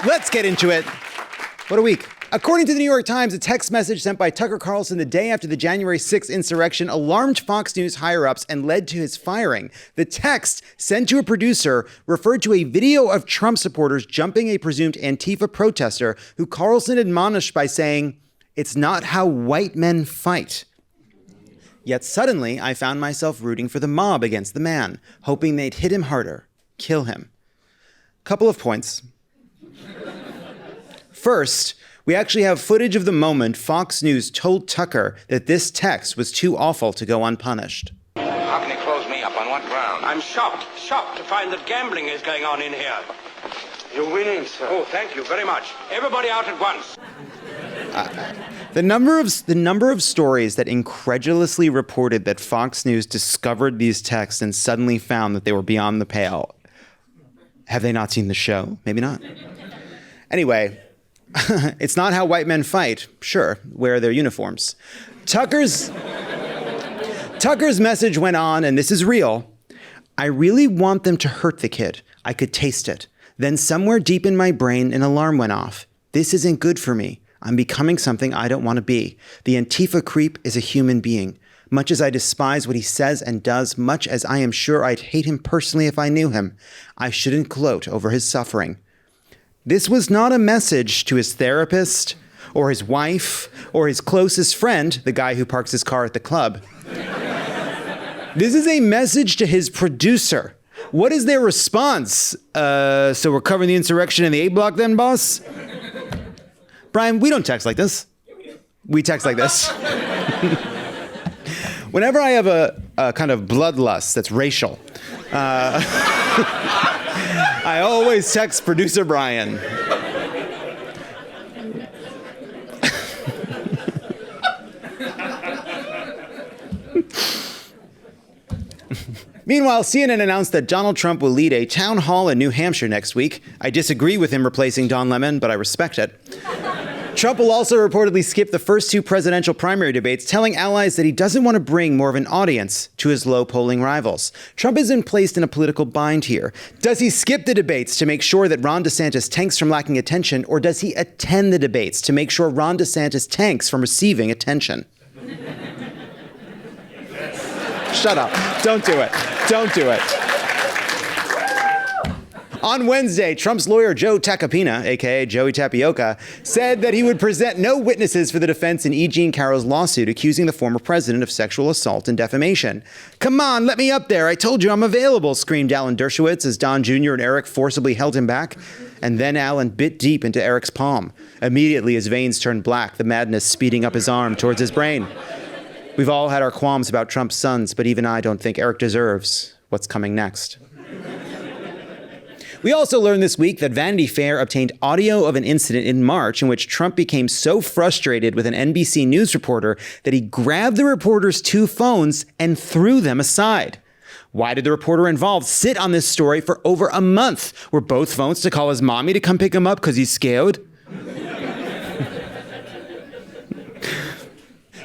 Let's get into it. What a week. According to the New York Times, a text message sent by Tucker Carlson the day after the January 6th insurrection alarmed Fox News higher-ups and led to his firing. The text, sent to a producer, referred to a video of Trump supporters jumping a presumed Antifa protester who Carlson admonished by saying, "It's not how white men fight." Yet suddenly, I found myself rooting for the mob against the man, hoping they'd hit him harder, kill him. Couple of points. First, we actually have footage of the moment Fox News told Tucker that this text was too awful to go unpunished. How can you close me up? On what ground? I'm shocked to find that gambling is going on in here. You're winning, sir. Oh, thank you very much. Everybody out at once. The number of stories that incredulously reported that Fox News discovered these texts and suddenly found that they were beyond the pale. Have they not seen the show? Maybe not. Anyway, it's not how white men fight. Sure, wear their uniforms. Tucker's message went on, and this is real. I really want them to hurt the kid. I could taste it. Then somewhere deep in my brain, an alarm went off. This isn't good for me. I'm becoming something I don't want to be. The Antifa creep is a human being. Much as I despise what he says and does, much as I am sure I'd hate him personally if I knew him, I shouldn't gloat over his suffering. This was not a message to his therapist, or his wife, or his closest friend, the guy who parks his car at the club. This is a message to his producer. What is their response? So we're covering the insurrection in the A block then, boss? Brian, we don't text like this. We text like this. Whenever I have a kind of bloodlust that's racial, I always text producer Brian. Meanwhile, CNN announced that Donald Trump will lead a town hall in New Hampshire next week. I disagree with him replacing Don Lemon, but I respect it. Trump will also reportedly skip the first two presidential primary debates, telling allies that he doesn't want to bring more of an audience to his low-polling rivals. Trump isn't placed in a political bind here. Does he skip the debates to make sure that Ron DeSantis tanks from lacking attention, or does he attend the debates to make sure Ron DeSantis tanks from receiving attention? Shut up. Don't do it. Don't do it. On Wednesday, Trump's lawyer Joe Tacopina, aka Joey Tapioca, said that he would present no witnesses for the defense in E. Jean Carroll's lawsuit accusing the former president of sexual assault and defamation. "Come on, let me up there. I told you I'm available," screamed Alan Dershowitz as Don Jr. and Eric forcibly held him back. And then Alan bit deep into Eric's palm. Immediately, his veins turned black, the madness speeding up his arm towards his brain. We've all had our qualms about Trump's sons, but even I don't think Eric deserves what's coming next. We also learned this week that Vanity Fair obtained audio of an incident in March in which Trump became so frustrated with an NBC News reporter that he grabbed the reporter's two phones and threw them aside. Why did the reporter involved sit on this story for over a month? Were both phones to call his mommy to come pick him up because he's scared?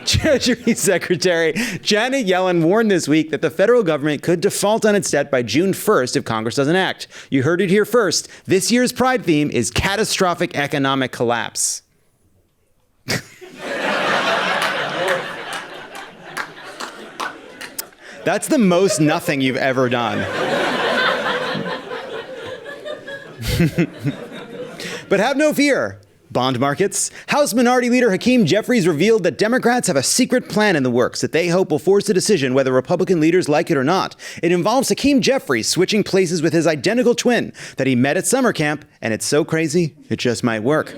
Treasury Secretary Janet Yellen warned this week that the federal government could default on its debt by June 1st if Congress doesn't act. You heard it here first. This year's Pride theme is catastrophic economic collapse. That's the most nothing you've ever done. But have no fear. Bond markets. House Minority Leader Hakeem Jeffries revealed that Democrats have a secret plan in the works that they hope will force a decision whether Republican leaders like it or not. It involves Hakeem Jeffries switching places with his identical twin that he met at summer camp, and it's so crazy, it just might work.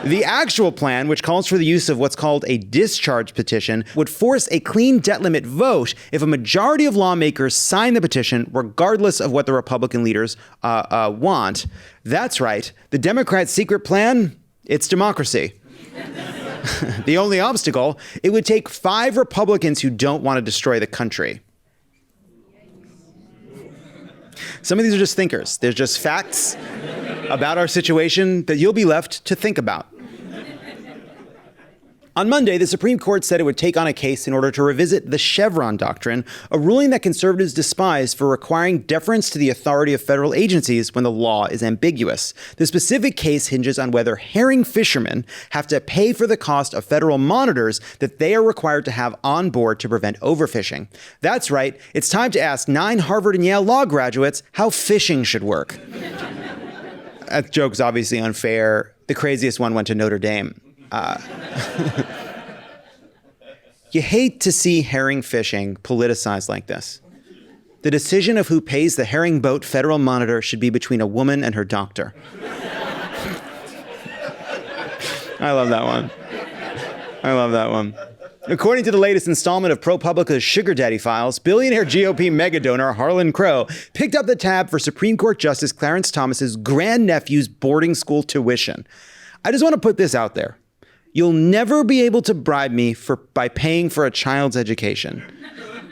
The actual plan, which calls for the use of what's called a discharge petition, would force a clean debt limit vote if a majority of lawmakers sign the petition, regardless of what the Republican leaders want. That's right. The Democrats' secret plan, it's democracy. The only obstacle, it would take 5 Republicans who don't want to destroy the country. Some of these are just thinkers. They're just facts about our situation that you'll be left to think about. On Monday, the Supreme Court said it would take on a case in order to revisit the Chevron doctrine, a ruling that conservatives despise for requiring deference to the authority of federal agencies when the law is ambiguous. The specific case hinges on whether herring fishermen have to pay for the cost of federal monitors that they are required to have on board to prevent overfishing. That's right, it's time to ask 9 Harvard and Yale law graduates how fishing should work. That joke's obviously unfair. The craziest one went to Notre Dame. You hate to see herring fishing politicized like this. The decision of who pays the herring boat federal monitor should be between a woman and her doctor. I love that one. I love that one. According to the latest installment of ProPublica's Sugar Daddy Files, billionaire GOP megadonor Harlan Crow picked up the tab for Supreme Court Justice Clarence Thomas's grandnephew's boarding school tuition. I just want to put this out there. You'll never be able to bribe me by paying for a child's education.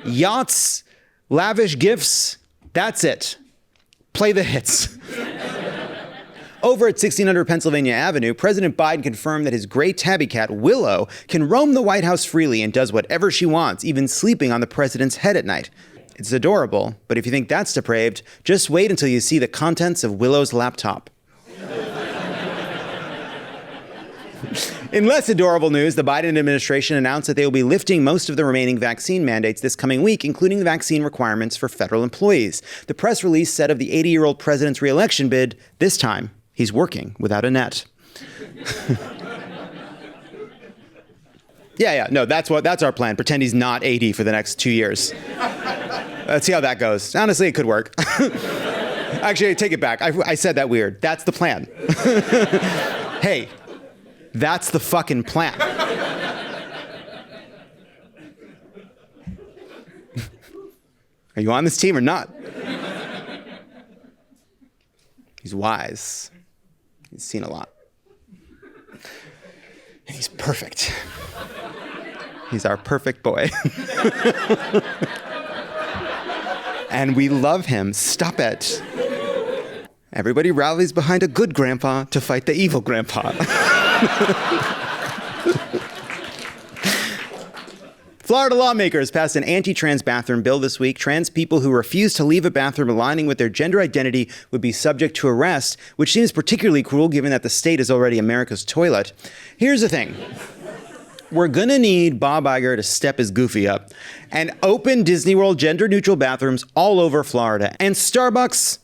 Yachts, lavish gifts, that's it. Play the hits. Over at 1600 Pennsylvania Avenue, President Biden confirmed that his gray tabby cat, Willow, can roam the White House freely and does whatever she wants, even sleeping on the president's head at night. It's adorable, but if you think that's depraved, just wait until you see the contents of Willow's laptop. In less adorable news, the Biden administration announced that they will be lifting most of the remaining vaccine mandates this coming week, including the vaccine requirements for federal employees. The press release said of the 80-year-old president's re-election bid, this time, he's working without a net. No, that's our plan. Pretend he's not 80 for the next 2 years. Let's see how that goes. Honestly, it could work. Actually, I take it back. I said that weird. That's the plan. Hey. That's the fucking plan. Are you on this team or not? He's wise. He's seen a lot. And he's perfect. He's our perfect boy. And we love him. Stop it. Everybody rallies behind a good grandpa to fight the evil grandpa. Florida lawmakers passed an anti-trans bathroom bill this week. Trans people who refuse to leave a bathroom aligning with their gender identity would be subject to arrest, which seems particularly cruel given that the state is already America's toilet. Here's the thing. We're gonna need Bob Iger to step his goofy up and open Disney World gender-neutral bathrooms all over Florida. And Starbucks,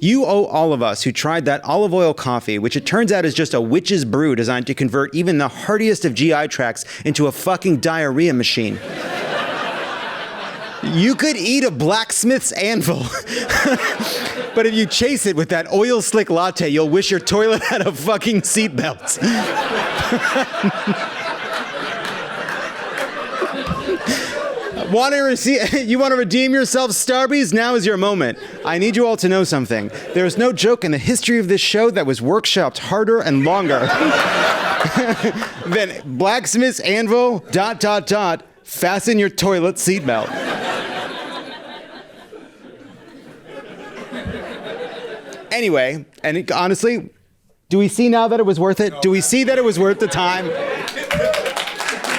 you owe all of us who tried that olive oil coffee, which it turns out is just a witch's brew designed to convert even the hardiest of GI tracts into a fucking diarrhea machine. You could eat a blacksmith's anvil, but if you chase it with that oil slick latte, you'll wish your toilet had a fucking seatbelt. You want to redeem yourself, Starbies? Now is your moment. I need you all to know something. There is no joke in the history of this show that was workshopped harder and longer than blacksmith's anvil, ... fasten your toilet seatbelt. Anyway, and honestly, do we see now that it was worth it? Do we see that it was worth the time?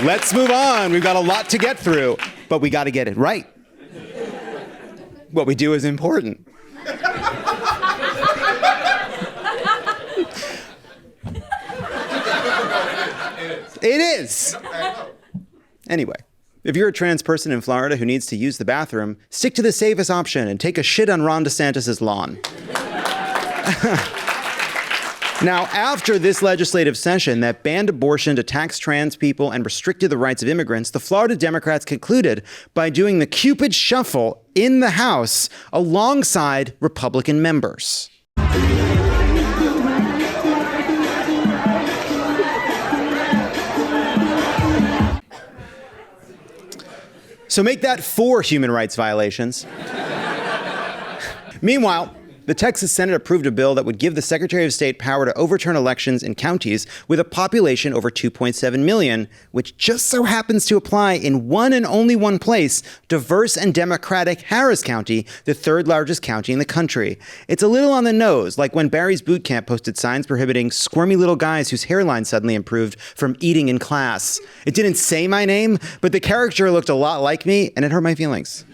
Let's move on. We've got a lot to get through. But we got to get it right. What we do is important. It is. Anyway, if you're a trans person in Florida who needs to use the bathroom, stick to the safest option and take a shit on Ron DeSantis' lawn. Now, after this legislative session that banned abortion to tax trans people and restricted the rights of immigrants, the Florida Democrats concluded by doing the Cupid Shuffle in the House alongside Republican members. So make that 4 human rights violations. Meanwhile, The Texas Senate approved a bill that would give the Secretary of State power to overturn elections in counties with a population over 2.7 million, which just so happens to apply in one and only one place, diverse and democratic Harris County, the third largest county in the country. It's a little on the nose, like when Barry's Boot Camp posted signs prohibiting squirmy little guys whose hairline suddenly improved from eating in class. It didn't say my name, but the caricature looked a lot like me, and it hurt my feelings.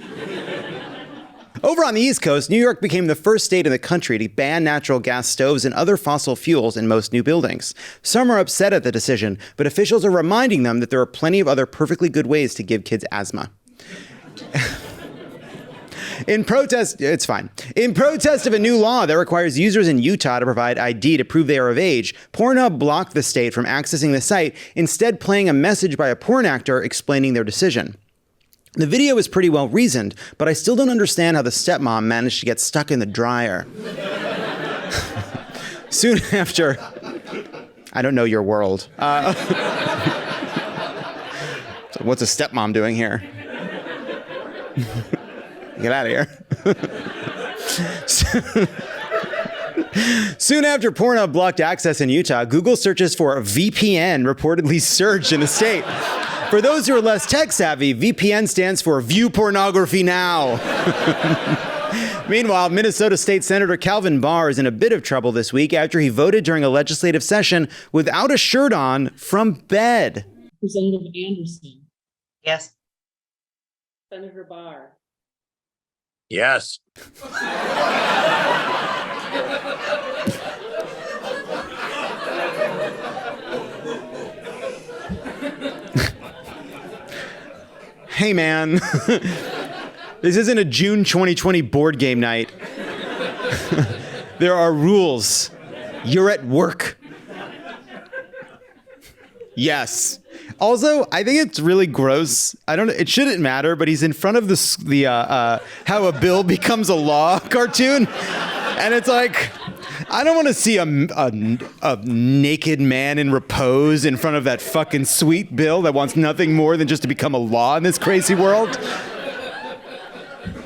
Over on the East Coast, New York became the first state in the country to ban natural gas stoves and other fossil fuels in most new buildings. Some are upset at the decision, but officials are reminding them that there are plenty of other perfectly good ways to give kids asthma. In protest of a new law that requires users in Utah to provide ID to prove they are of age, Pornhub blocked the state from accessing the site, instead playing a message by a porn actor explaining their decision. The video is pretty well reasoned, but I still don't understand how the stepmom managed to get stuck in the dryer. Soon after, I don't know your world. So what's a stepmom doing here? Get out of here. Soon after Pornhub blocked access in Utah, Google searches for VPN reportedly surged in the state. For those who are less tech-savvy, VPN stands for View Pornography Now. Meanwhile, Minnesota State Senator Calvin Barr is in a bit of trouble this week after he voted during a legislative session without a shirt on from bed. Representative Anderson. Yes. Senator Barr. Yes. Hey, man. This isn't a June 2020 board game night. There are rules. You're at work. Yes. Also, I think it's really gross. It shouldn't matter, but he's in front of the How a Bill Becomes a Law cartoon. And it's like, I don't want to see a naked man in repose in front of that fucking sweet bill that wants nothing more than just to become a law in this crazy world.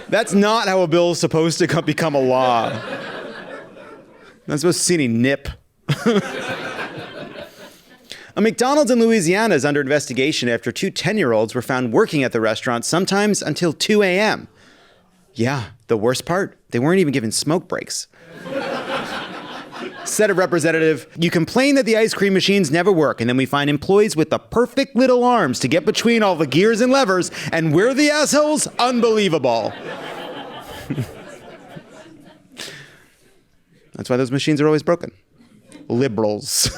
That's not how a bill is supposed to become a law. I'm not supposed to see any nip. A McDonald's in Louisiana is under investigation after two 10-year-olds were found working at the restaurant sometimes until 2 a.m. Yeah, the worst part, they weren't even given smoke breaks. Said a representative, "You complain that the ice cream machines never work, and then we find employees with the perfect little arms to get between all the gears and levers, and we're the assholes? Unbelievable." That's why those machines are always broken. Liberals.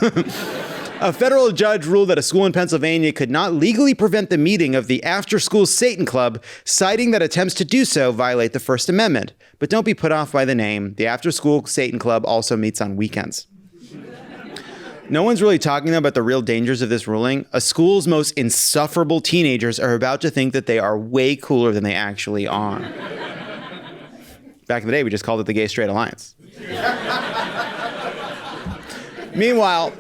A federal judge ruled that a school in Pennsylvania could not legally prevent the meeting of the after-school Satan Club, citing that attempts to do so violate the First Amendment. But don't be put off by the name. The after-school Satan Club also meets on weekends. No one's really talking about the real dangers of this ruling. A school's most insufferable teenagers are about to think that they are way cooler than they actually are. Back in the day, we just called it the Gay Straight Alliance. Meanwhile,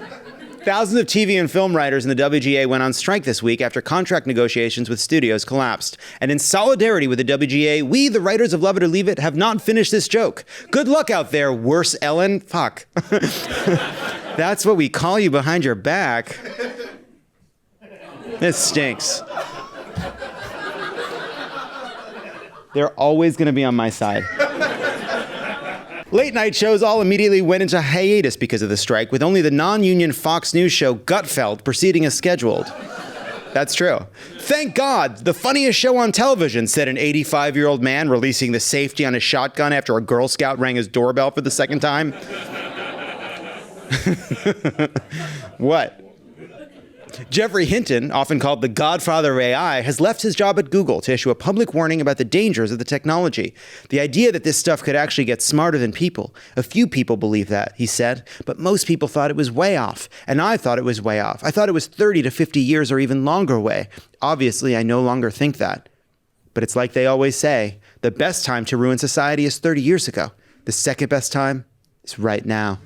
thousands of TV and film writers in the WGA went on strike this week after contract negotiations with studios collapsed. And in solidarity with the WGA, we, the writers of Love It or Leave It, have not finished this joke. Good luck out there, worse Ellen. Fuck. That's what we call you behind your back. This stinks. They're always going to be on my side. Late night shows all immediately went into hiatus because of the strike, with only the non-union Fox News show Gutfeld proceeding as scheduled. That's true. Thank God, the funniest show on television, said an 85-year-old man releasing the safety on his shotgun after a Girl Scout rang his doorbell for the second time. What? Jeffrey Hinton, often called the godfather of AI, has left his job at Google to issue a public warning about the dangers of the technology. The idea that this stuff could actually get smarter than people. A few people believe that, he said, but most people thought it was way off. And I thought it was way off. I thought it was 30 to 50 years or even longer away. Obviously, I no longer think that. But it's like they always say, the best time to ruin society is 30 years ago. The second best time is right now.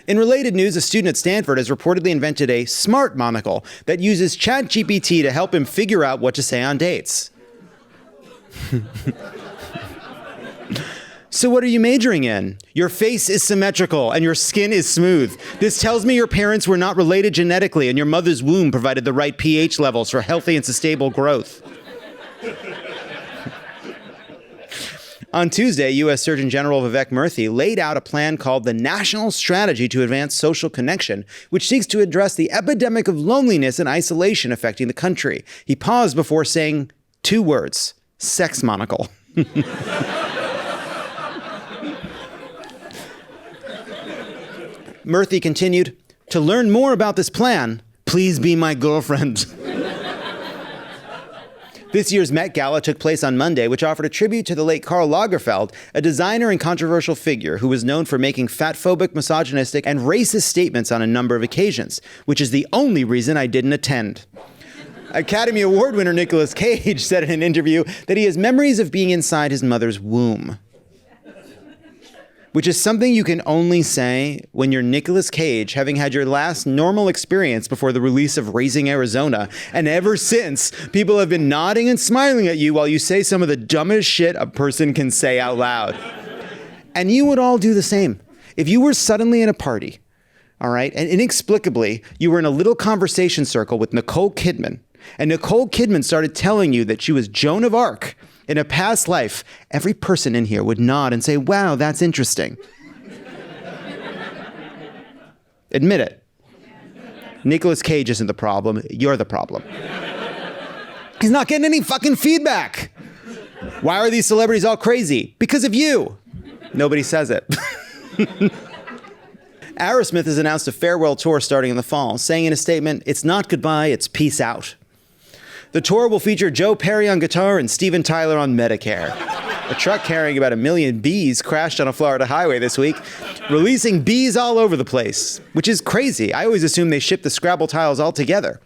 In related news, a student at Stanford has reportedly invented a smart monocle that uses ChatGPT to help him figure out what to say on dates. So what are you majoring in? Your face is symmetrical and your skin is smooth. This tells me your parents were not related genetically and your mother's womb provided the right pH levels for healthy and sustainable growth. On Tuesday, U.S. Surgeon General Vivek Murthy laid out a plan called the National Strategy to Advance Social Connection, which seeks to address the epidemic of loneliness and isolation affecting the country. He paused before saying 2 words, sex monocle. Murthy continued, to learn more about this plan, please be my girlfriend. This year's Met Gala took place on Monday, which offered a tribute to the late Karl Lagerfeld, a designer and controversial figure who was known for making fatphobic, misogynistic, and racist statements on a number of occasions, which is the only reason I didn't attend. Academy Award winner Nicolas Cage said in an interview that he has memories of being inside his mother's womb, which is something you can only say when you're Nicolas Cage, having had your last normal experience before the release of Raising Arizona. And ever since, people have been nodding and smiling at you while you say some of the dumbest shit a person can say out loud. And you would all do the same. If you were suddenly in a party, all right, and inexplicably, you were in a little conversation circle with Nicole Kidman, and Nicole Kidman started telling you that she was Joan of Arc, in a past life, every person in here would nod and say, wow, that's interesting. Admit it. Nicolas Cage isn't the problem, you're the problem. He's not getting any fucking feedback. Why are these celebrities all crazy? Because of you. Nobody says it. Aerosmith has announced a farewell tour starting in the fall, saying in a statement, it's not goodbye, it's peace out. The tour will feature Joe Perry on guitar and Steven Tyler on Medicare. A truck carrying about 1 million bees crashed on a Florida highway this week, releasing bees all over the place, which is crazy. I always assume they ship the Scrabble tiles all together.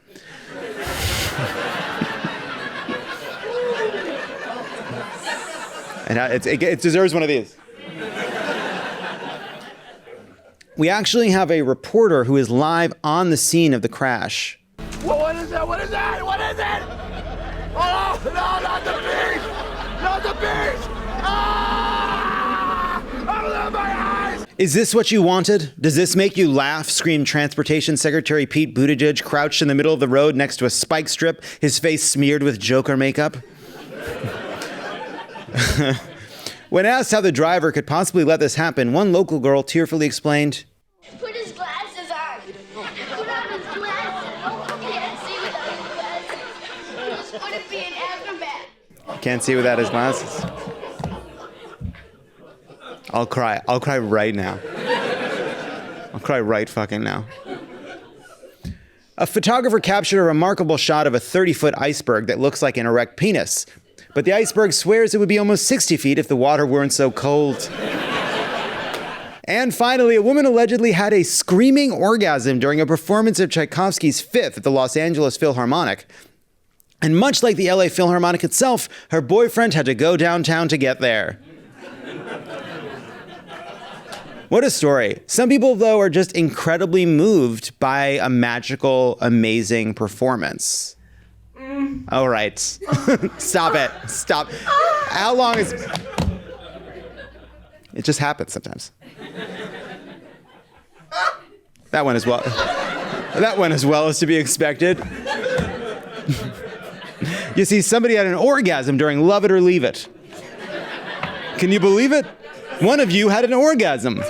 And it deserves one of these. We actually have a reporter who is live on the scene of the crash. What is that? What is that? What is it? Oh, no, not the bees! Not the bees! Ah! Open my eyes! Is this what you wanted? Does this make you laugh? Screamed Transportation Secretary Pete Buttigieg, crouched in the middle of the road next to a spike strip, his face smeared with Joker makeup. When asked how the driver could possibly let this happen, one local girl tearfully explained, put his glasses on. Put on his glasses. He can't see without his glasses. He wouldn't be an acrobat. Can't see without his glasses. I'll cry. I'll cry right now. I'll cry right fucking now. A photographer captured a remarkable shot of a 30-foot iceberg that looks like an erect penis. But the iceberg swears it would be almost 60 feet if the water weren't so cold. And finally, a woman allegedly had a screaming orgasm during a performance of Tchaikovsky's Fifth at the Los Angeles Philharmonic. And much like the LA Philharmonic itself, her boyfriend had to go downtown to get there. What a story. Some people, though, are just incredibly moved by a magical, amazing performance. All right. Stop it. Stop. How long is... It just happens sometimes. That went as well. That went as well as to be expected. You see, somebody had an orgasm during Love It or Leave It. Can you believe it? One of you had an orgasm.